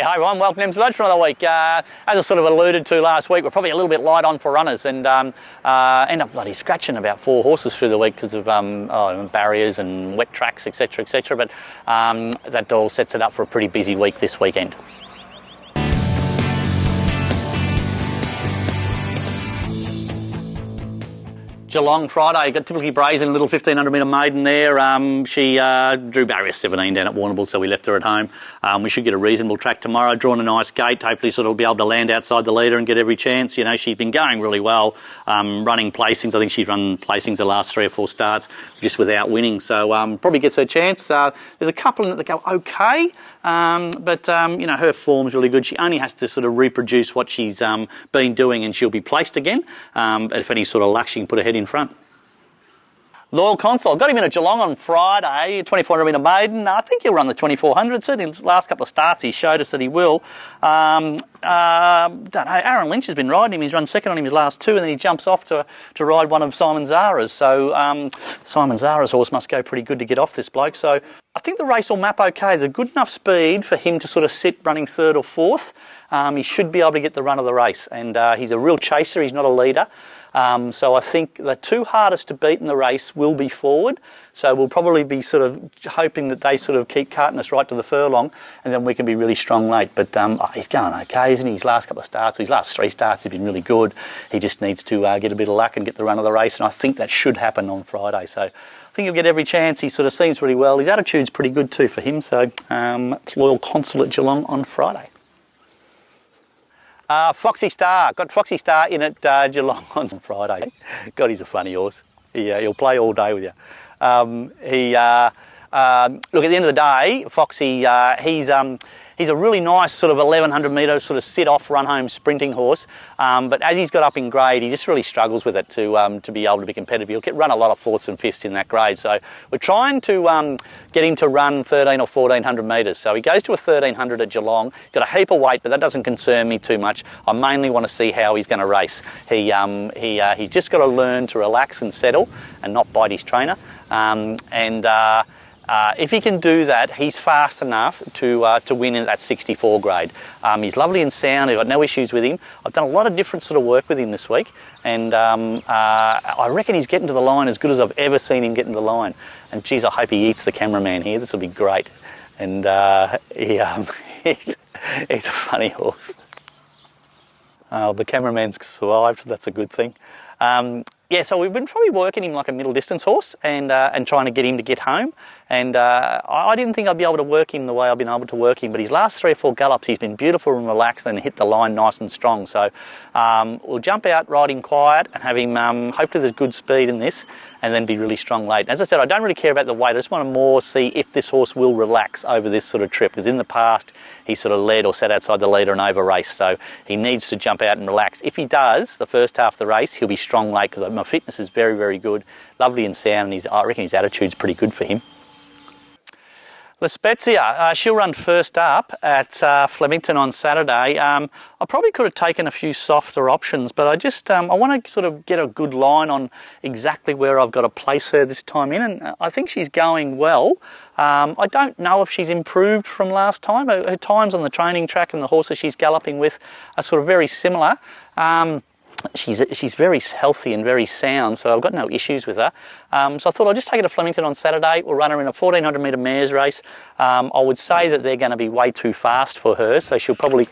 Yeah, hi everyone, welcome to Emsley Lodge for another week. As I sort of alluded to last week, we're probably a little bit light on for runners and end up bloody scratching about 4 horses through the week because of barriers and wet tracks, etc, etc. But that all sets it up for a pretty busy week this weekend. Geelong Friday, got Typically Brazen, a little 1500 metre maiden there. She drew barrier 17 down at Warrnambool, so we left her at home. We should get a reasonable track tomorrow, drawn a nice gate, hopefully sort of be able to land outside the leader and get every chance. You know, she's been going really well, running placings. I think she's run placings the last 3 or 4 starts just without winning, so probably gets her chance. There's a couple in it that go okay, but you know, her form's really good. She only has to sort of reproduce what she's been doing and she'll be placed again. But if any sort of luck, she can put her head in front. Loyal Consul, got him in a Geelong on Friday, 2400 metre maiden. I think he'll run the 2400. Certainly the last couple of starts he showed us that he will. Don't know, Aaron Lynch has been riding him. He's run second on him his last 2 and then he jumps off to ride one of Simon Zara's. So Simon Zara's horse must go pretty good to get off this bloke. So I think the race will map okay. There's a good enough speed for him to sort of sit running 3rd or 4th. He should be able to get the run of the race, and he's a real chaser, he's not a leader. So I think the 2 hardest to beat in the race will be forward, so we'll probably be sort of hoping that they sort of keep carting us right to the furlong, and then we can be really strong late. But he's going okay, isn't he? His last couple of starts, his last 3 starts have been really good. He just needs to get a bit of luck and get the run of the race, and I think that should happen on Friday. So I think he'll get every chance. He sort of seems really well. His attitude's pretty good too for him, so it's Loyal Consul at Geelong on Friday. Foxy Star, got Foxy Star in at Geelong on Friday. God, he's a funny horse. He'll play all day with you. Look, at the end of the day, Foxy, he's a really nice sort of 1100 metre sort of sit-off, run-home sprinting horse. But as he's got up in grade, he just really struggles with it to be able to be competitive. He'll run a lot of 4ths and 5ths in that grade. So we're trying to get him to run 13 or 1400 metres. So he goes to a 1300 at Geelong. Got a heap of weight, but that doesn't concern me too much. I mainly want to see how he's going to race. He's just got to learn to relax and settle and not bite his trainer. If he can do that, he's fast enough to win in that 64 grade. He's lovely and sound. I've got no issues with him. I've done a lot of different sort of work with him this week, and I reckon he's getting to the line as good as I've ever seen him get in the line. And geez, I hope he eats the cameraman here. This will be great. And he's a funny horse. The cameraman's survived. That's a good thing. Yeah, so we've been probably working him like a middle distance horse and trying to get him to get home. And I didn't think I'd be able to work him the way I've been able to work him, but his last 3 or 4 gallops, he's been beautiful and relaxed and hit the line nice and strong. So we'll jump out, ride him quiet and have him, hopefully there's good speed in this, and then be really strong late. As I said, I don't really care about the weight. I just want to more see if this horse will relax over this sort of trip, because in the past he sort of led or sat outside the leader and over raced. So he needs to jump out and relax. If he does, the first half of the race, he'll be strong late, because my fitness is very, very good, lovely and sound, and I reckon his attitude's pretty good for him. Spezia, she'll run first up at Flemington on Saturday. I probably could have taken a few softer options, but I want to sort of get a good line on exactly where I've got to place her this time in, and I think she's going well. I don't know if she's improved from last time. Her times on the training track and the horses she's galloping with are sort of very similar. She's very healthy and very sound, so I've got no issues with her. So I thought I'll just take her to Flemington on Saturday. We'll run her in a 1400 metre mares race. I would say that they're going to be way too fast for her, so she'll probably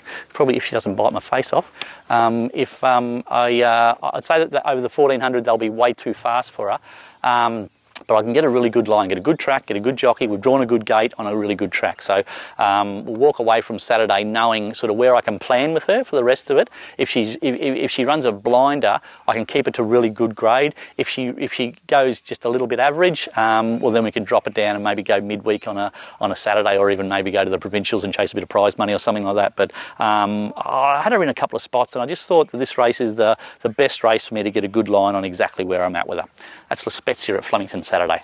if she doesn't bite my face off, I'd say that over the 1400 they'll be way too fast for her. But I can get a really good line, get a good track, get a good jockey. We've drawn a good gate on a really good track. So we'll walk away from Saturday knowing sort of where I can plan with her for the rest of it. If she runs a blinder, I can keep it to really good grade. If she goes just a little bit average, well then we can drop it down and maybe go midweek on a Saturday, or even maybe go to the provincials and chase a bit of prize money or something like that. But I had her in a couple of spots, and I just thought that this race is the best race for me to get a good line on exactly where I'm at with her. That's Spezia at Flemington Saturday.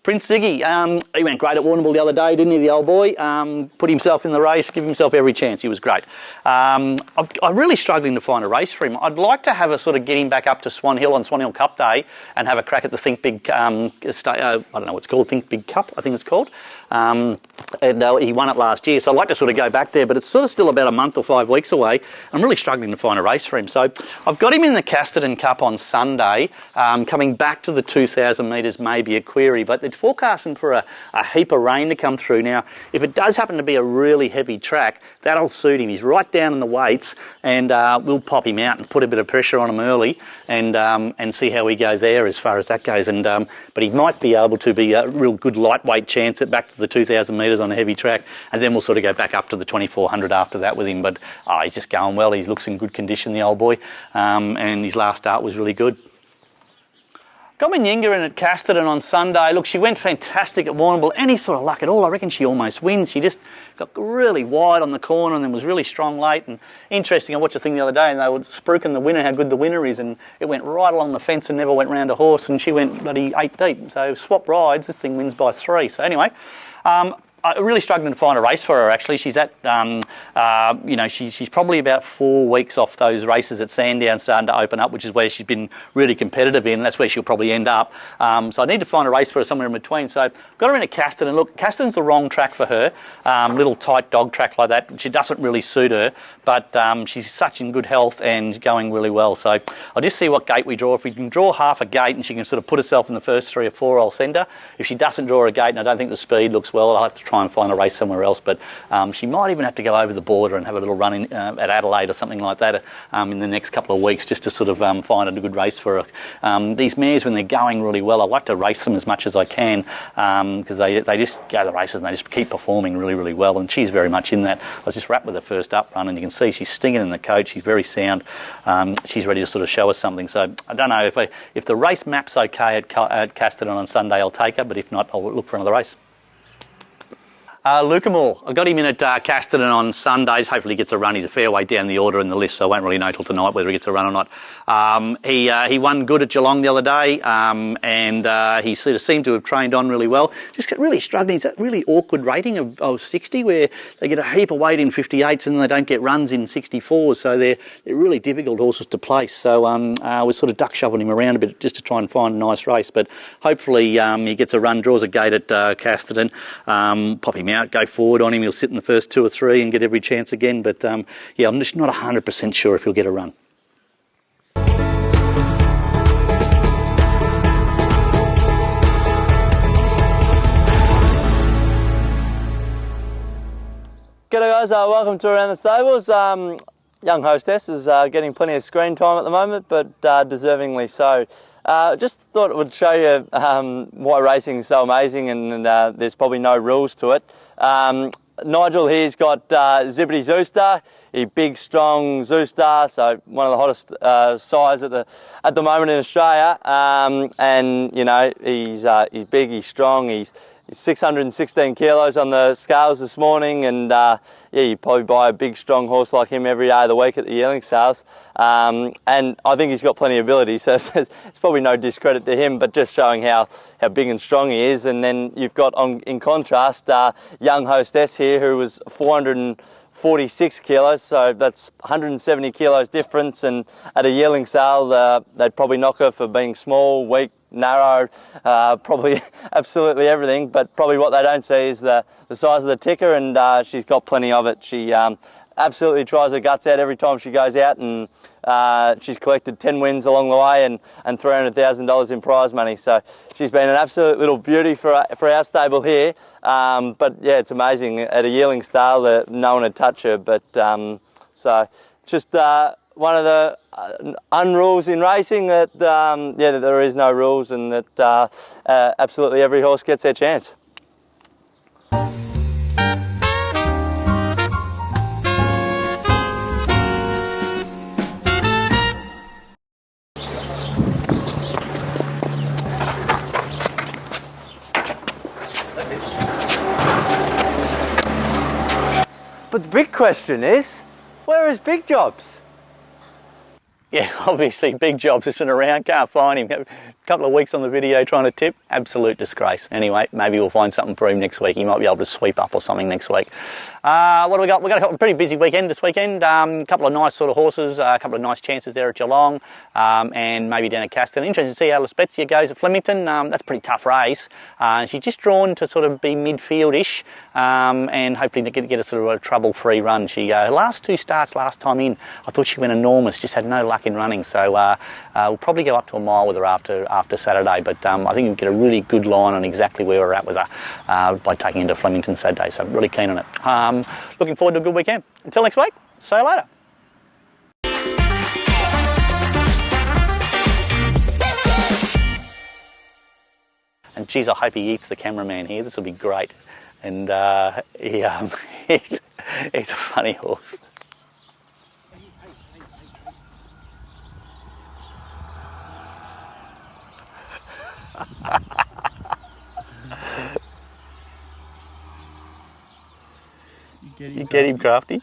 Prince Ziggy, he went great at Warrnambool the other day, didn't he, the old boy? Put himself in the race, give himself every chance. He was great. I'm really struggling to find a race for him. I'd like to have a sort of get him back up to Swan Hill on Swan Hill Cup Day and have a crack at the Think Big, I don't know what it's called, Think Big Cup, I think it's called. And he won it last year, so I'd like to sort of go back there, but it's sort of still about a month or 5 weeks away. I'm really struggling to find a race for him. So I've got him in the Casterton Cup on Sunday. Coming back to the 2,000 metres may be a query, but it's forecasting for a heap of rain to come through. Now, if it does happen to be a really heavy track, that'll suit him. He's right down in the weights, and we'll pop him out and put a bit of pressure on him early and see how we go there as far as that goes. And but he might be able to be a real good lightweight chance at back to the 2,000 metres on a heavy track, and then we'll sort of go back up to the 2,400 after that with him. But he's just going well. He looks in good condition, the old boy, and his last start was really good. Got my Nyinga in at Casterton on Sunday. Look, she went fantastic at Warrnambool. Any sort of luck at all. I reckon she almost wins. She just got really wide on the corner and then was really strong late. And interesting, I watched a thing the other day and they were spruiking the winner, how good the winner is, and it went right along the fence and never went round a horse, and she went bloody 8 deep. So swap rides, this thing wins by 3. So anyway, I'm really struggling to find a race for her, actually. She's at, she's probably about 4 weeks off those races at Sandown starting to open up, which is where she's been really competitive in. That's where she'll probably end up. So I need to find a race for her somewhere in between. So I've got her in at Casterton. Look, Casterton's the wrong track for her. Little tight dog track like that. She doesn't really suit her, but she's such in good health and going really well. So I'll just see what gate we draw. If we can draw half a gate and she can sort of put herself in the first 3 or 4, I'll send her. If she doesn't draw a gate and I don't think the speed looks well, I'll have to try and find a race somewhere else. But she might even have to go over the border and have a little run in, at Adelaide or something like that in the next couple of weeks, just to sort of find a good race for her. These mares, when they're going really well, I like to race them as much as I can because they just go the races and they just keep performing really, really well, and she's very much in that. I was just wrapped with her first up run and you can see she's stinging in the coach. She's very sound. She's ready to sort of show us something. So I don't know if the race map's okay at Casterton on Sunday, I'll take her, but if not, I'll look for another race. Lucamore, I got him in at Casterton on Sundays. Hopefully he gets a run. He's a fair way down the order in the list, so I won't really know till tonight whether he gets a run or not. He won good at Geelong the other day, and he sort of seemed to have trained on really well. Just really struggling. He's that really awkward rating of 60 where they get a heap of weight in 58s and they don't get runs in 64s, so they're really difficult horses to place. So we're sort of duck shoveling him around a bit just to try and find a nice race, but hopefully he gets a run, draws a gate at Casterton, pop him out, go forward on him, he'll sit in the first 2 or 3 and get every chance again. But yeah, I'm just not 100% sure if he'll get a run. G'day guys, welcome to Around the Stables. Young hostess is getting plenty of screen time at the moment, but deservingly so. Just thought it would show you why racing is so amazing, and there's probably no rules to it. Nigel here's got Zippity Zoostar, a big strong Zoostar, so one of the hottest sires at the moment in Australia. And you know, he's big, he's strong, he's 616 kilos on the scales this morning, and yeah, you probably buy a big strong horse like him every day of the week at the yearling sales. And I think he's got plenty of ability, so it's probably no discredit to him, but just showing how big and strong he is. And then you've got, in contrast, young hostess here who was 446 kilos, so that's 170 kilos difference, and at a yearling sale they'd probably knock her for being small, weak, narrow, probably absolutely everything, but probably what they don't see is the size of the ticker, and she's got plenty of it. She absolutely tries her guts out every time she goes out, and she's collected 10 wins along the way and $300,000 in prize money, so she's been an absolute little beauty for our stable here. But yeah, it's amazing at a yearling style that no one would touch her, but so just one of the unrules in racing, that yeah, that there is no rules, and that absolutely every horse gets their chance. But the big question is, where is Big Jobs? Yeah, obviously Big Jobs isn't around, can't find him. couple of weeks on the video trying to tip, absolute disgrace. Anyway, maybe we'll find something for him next week. He might be able to sweep up or something next week. What do we got? We've got a pretty busy weekend this weekend. A couple of nice sort of horses, a couple of nice chances there at Geelong, and maybe down at Casterton. Interesting to see how Spezia goes at Flemington. That's a pretty tough race. She's just drawn to sort of be midfield-ish, and hopefully get a sort of a trouble-free run. Her last 2 starts last time in, I thought she went enormous, just had no luck in running. So we'll probably go up to a mile with her after Saturday, but I think we'll get a really good line on exactly where we're at with her by taking into Flemington Saturday. So I'm really keen on it. Looking forward to a good weekend. Until next week, see you later. And geez, I hope he eats the cameraman here. This will be great. And he's a funny horse. You get him, Crafty?